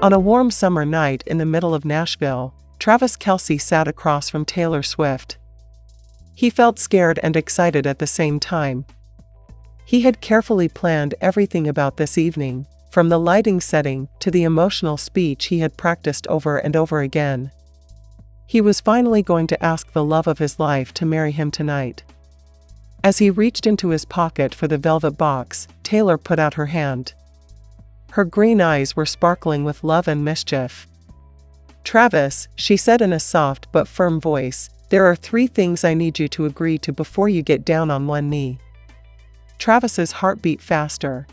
On a warm summer night in the middle of Nashville, Travis Kelce sat across from Taylor Swift. He felt scared and excited at the same time. He had carefully planned everything about this evening, from the lighting setting to the emotional speech he had practiced over and over again. He was finally going to ask the love of his life to marry him tonight. As he reached into his pocket for the velvet box, Taylor put out her hand. Her green eyes were sparkling with love and mischief. "Travis," she said in a soft but firm voice, "there are 3 things I need you to agree to before you get down on one knee." Travis's heart beat faster.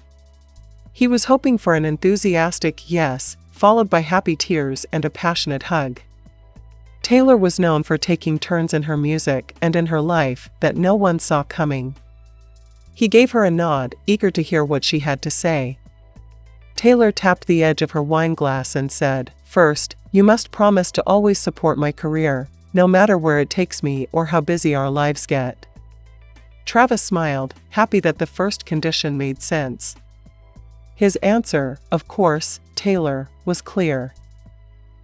He was hoping for an enthusiastic yes, followed by happy tears and a passionate hug. Taylor was known for taking turns in her music and in her life that no one saw coming. He gave her a nod, eager to hear what she had to say. Taylor tapped the edge of her wine glass and said, "First, you must promise to always support my career, no matter where it takes me or how busy our lives get." Travis smiled, happy that the first condition made sense. His answer, "Of course, Taylor," was clear.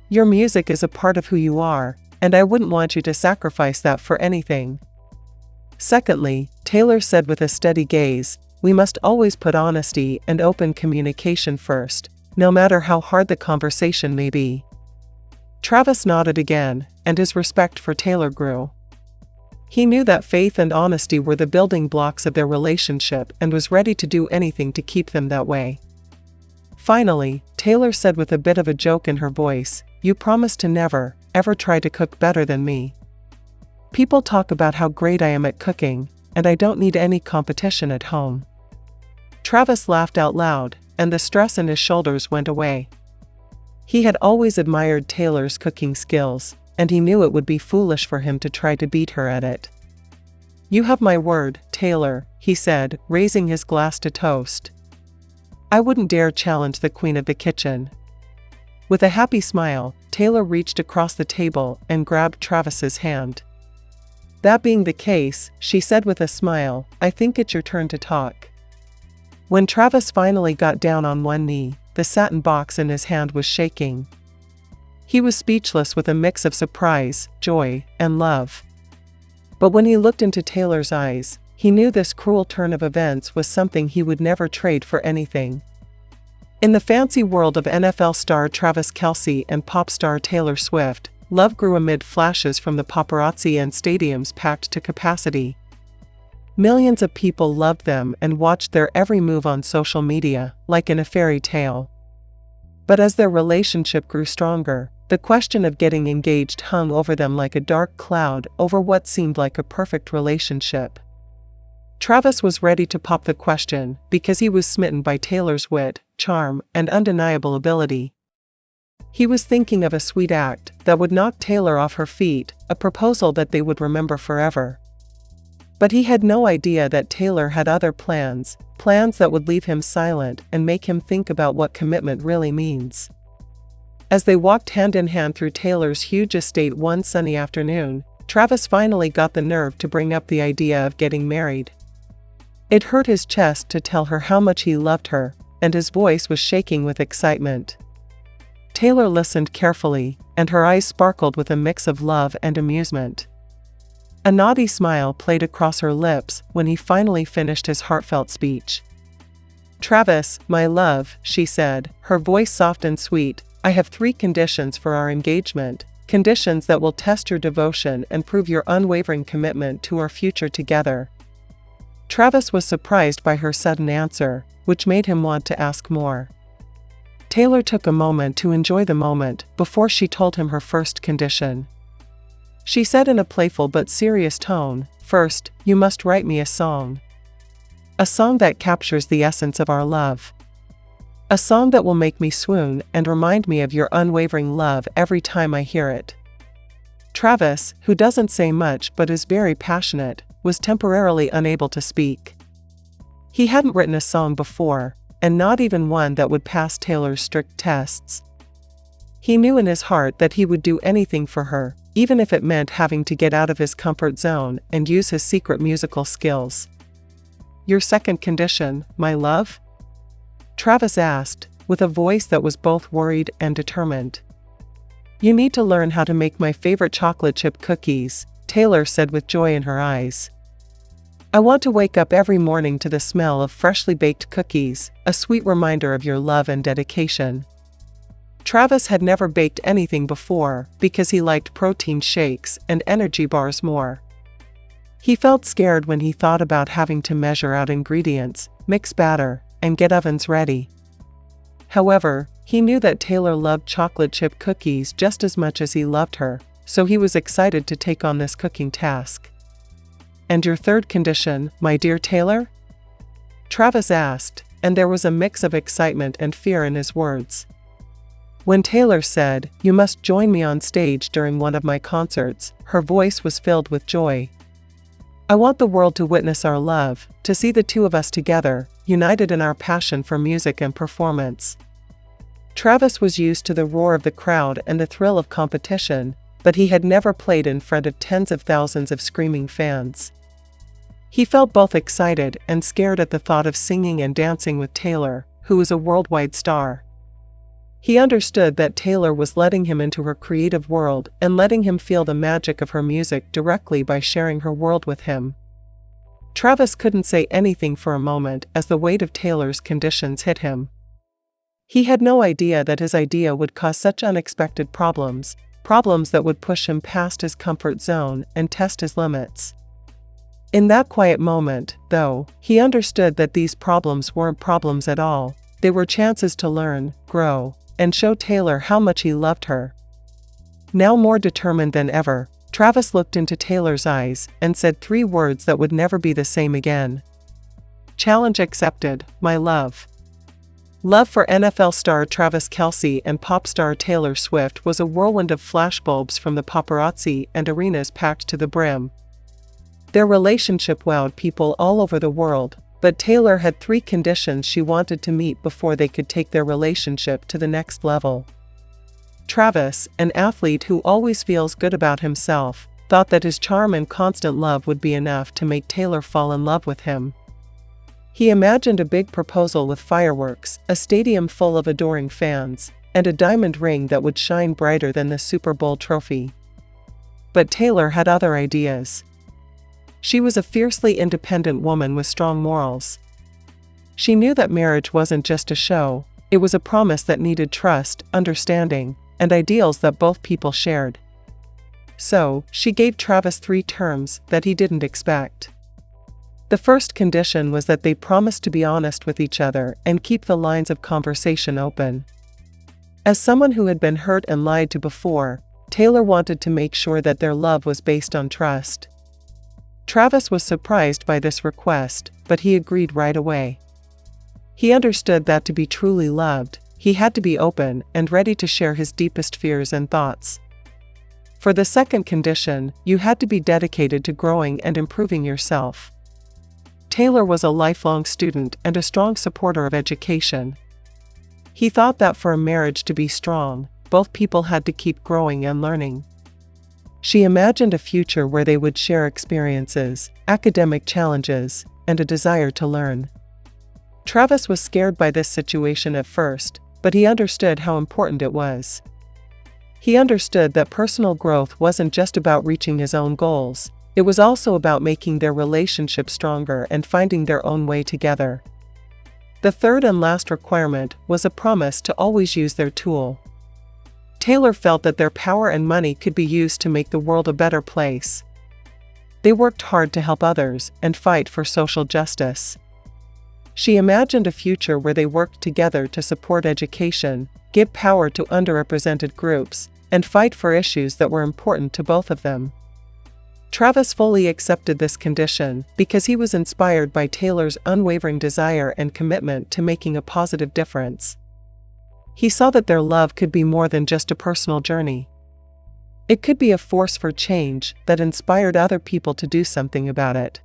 "Your music is a part of who you are, and I wouldn't want you to sacrifice that for anything." Secondly, Taylor said with a steady gaze, "We must always put honesty and open communication first, no matter how hard the conversation may be." Travis nodded again, and his respect for Taylor grew. He knew that faith and honesty were the building blocks of their relationship and was ready to do anything to keep them that way. Finally, Taylor said with a bit of a joke in her voice, "You promise to never, ever try to cook better than me. People talk about how great I am at cooking, and I don't need any competition at home." Travis laughed out loud, and the stress in his shoulders went away. He had always admired Taylor's cooking skills, and he knew it would be foolish for him to try to beat her at it. "You have my word, Taylor," he said, raising his glass to toast. "I wouldn't dare challenge the queen of the kitchen." With a happy smile, Taylor reached across the table and grabbed Travis's hand. "That being the case," she said with a smile, "I think it's your turn to talk." When Travis finally got down on one knee, the satin box in his hand was shaking. He was speechless with a mix of surprise, joy, and love. But when he looked into Taylor's eyes, he knew this cruel turn of events was something he would never trade for anything. In the fancy world of NFL star Travis Kelce and pop star Taylor Swift, love grew amid flashes from the paparazzi and stadiums packed to capacity. Millions of people loved them and watched their every move on social media, like in a fairy tale. But as their relationship grew stronger, the question of getting engaged hung over them like a dark cloud over what seemed like a perfect relationship. Travis was ready to pop the question because he was smitten by Taylor's wit, charm, and undeniable ability. He was thinking of a sweet act that would knock Taylor off her feet, a proposal that they would remember forever. But he had no idea that Taylor had other plans that would leave him silent and make him think about what commitment really means. As they walked hand in hand through Taylor's huge estate one sunny afternoon, Travis finally got the nerve to bring up the idea of getting married. It hurt his chest to tell her how much he loved her, and his voice was shaking with excitement. Taylor listened carefully, and her eyes sparkled with a mix of love and amusement. A naughty smile played across her lips when he finally finished his heartfelt speech. "Travis, my love," she said, her voice soft and sweet, "I have 3 conditions for our engagement, conditions that will test your devotion and prove your unwavering commitment to our future together." Travis was surprised by her sudden answer, which made him want to ask more. Taylor took a moment to enjoy the moment before she told him her first condition. She said in a playful but serious tone, "First, you must write me a song. A song that captures the essence of our love. A song that will make me swoon and remind me of your unwavering love every time I hear it." Travis, who doesn't say much but is very passionate, was temporarily unable to speak. He hadn't written a song before, and not even one that would pass Taylor's strict tests. He knew in his heart that he would do anything for her, even if it meant having to get out of his comfort zone and use his secret musical skills. "Your second condition, my love?" Travis asked, with a voice that was both worried and determined. "You need to learn how to make my favorite chocolate chip cookies," Taylor said with joy in her eyes. "I want to wake up every morning to the smell of freshly baked cookies, a sweet reminder of your love and dedication." Travis had never baked anything before because he liked protein shakes and energy bars more. He felt scared when he thought about having to measure out ingredients, mix batter, and get ovens ready. However, he knew that Taylor loved chocolate chip cookies just as much as he loved her, so he was excited to take on this cooking task. "And your third condition, my dear Taylor?" Travis asked, and there was a mix of excitement and fear in his words. When Taylor said, "You must join me on stage during one of my concerts," her voice was filled with joy. "I want the world to witness our love, to see the two of us together, united in our passion for music and performance." Travis was used to the roar of the crowd and the thrill of competition, but he had never played in front of tens of thousands of screaming fans. He felt both excited and scared at the thought of singing and dancing with Taylor, who was a worldwide star. He understood that Taylor was letting him into her creative world and letting him feel the magic of her music directly by sharing her world with him. Travis couldn't say anything for a moment as the weight of Taylor's conditions hit him. He had no idea that his idea would cause such unexpected problems that would push him past his comfort zone and test his limits. In that quiet moment, though, he understood that these problems weren't problems at all. They were chances to learn, grow, and show Taylor how much he loved her. Now more determined than ever, Travis looked into Taylor's eyes and said 3 words that would never be the same again. "Challenge accepted, my love." Love for NFL star Travis Kelce and pop star Taylor Swift was a whirlwind of flashbulbs from the paparazzi and arenas packed to the brim. Their relationship wowed people all over the world, but Taylor had 3 conditions she wanted to meet before they could take their relationship to the next level. Travis, an athlete who always feels good about himself, thought that his charm and constant love would be enough to make Taylor fall in love with him. He imagined a big proposal with fireworks, a stadium full of adoring fans, and a diamond ring that would shine brighter than the Super Bowl trophy. But Taylor had other ideas. She was a fiercely independent woman with strong morals. She knew that marriage wasn't just a show, it was a promise that needed trust, understanding, and ideals that both people shared. So, she gave Travis 3 terms that he didn't expect. The first condition was that they promised to be honest with each other and keep the lines of conversation open. As someone who had been hurt and lied to before, Taylor wanted to make sure that their love was based on trust. Travis was surprised by this request, but he agreed right away. He understood that to be truly loved, he had to be open and ready to share his deepest fears and thoughts. For the second condition, you had to be dedicated to growing and improving yourself. Taylor was a lifelong student and a strong supporter of education. He thought that for a marriage to be strong, both people had to keep growing and learning. She imagined a future where they would share experiences, academic challenges, and a desire to learn. Travis was scared by this situation at first, but he understood how important it was. He understood that personal growth wasn't just about reaching his own goals, it was also about making their relationship stronger and finding their own way together. The third and last requirement was a promise to always use their tool. Taylor felt that their power and money could be used to make the world a better place. They worked hard to help others and fight for social justice. She imagined a future where they worked together to support education, give power to underrepresented groups, and fight for issues that were important to both of them. Travis fully accepted this condition because he was inspired by Taylor's unwavering desire and commitment to making a positive difference. He saw that their love could be more than just a personal journey. It could be a force for change that inspired other people to do something about it.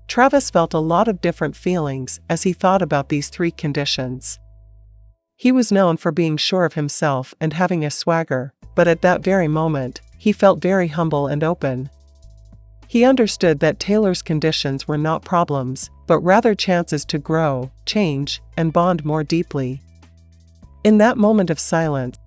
Travis felt a lot of different feelings as he thought about these 3 conditions. He was known for being sure of himself and having a swagger, but at that very moment, he felt very humble and open. He understood that Taylor's conditions were not problems, but rather chances to grow, change, and bond more deeply. In that moment of silence,